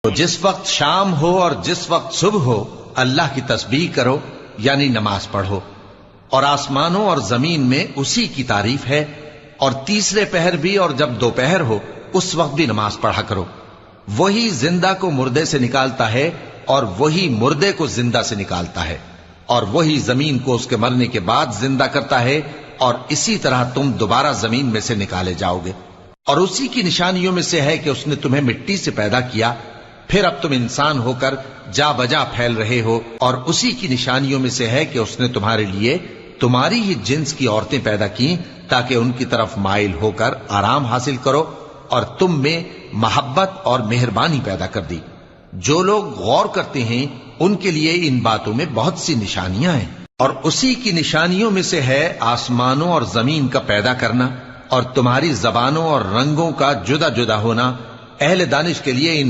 तो जिस वक्त शाम हो और जिस वक्त सुबह हो अल्लाह की तस्बीह करो यानी नमाज पढ़ो, और आसमानों और जमीन में उसी की तारीफ है, और तीसरे पहर भी और जब दोपहर हो उस वक्त भी नमाज पढ़ा करो। वही जिंदा को मुर्दे से निकालता है और वही मुर्दे को जिंदा से निकालता है, और वही जमीन को उसके मरने के बाद जिंदा करता है, और इसी तरह तुम दोबारा जमीन में से निकाले जाओगे। और उसी की निशानियों में से है कि उसने तुम्हें मिट्टी से पैदा किया, फिर अब तुम इंसान होकर जा बजा फैल रहे हो। और उसी की निशानियों में से है कि उसने तुम्हारे लिए तुम्हारी ही जिन्स की औरतें पैदा की ताकि उनकी तरफ माइल होकर आराम हासिल करो, और तुम में मोहब्बत और मेहरबानी पैदा कर दी। जो लोग गौर करते हैं उनके लिए इन बातों में बहुत सी निशानियां हैं। और उसी की निशानियों में से है आसमानों और जमीन का पैदा करना, और तुम्हारी जबानों और रंगों का जुदा जुदा होना। अहले दानिश के लिए इन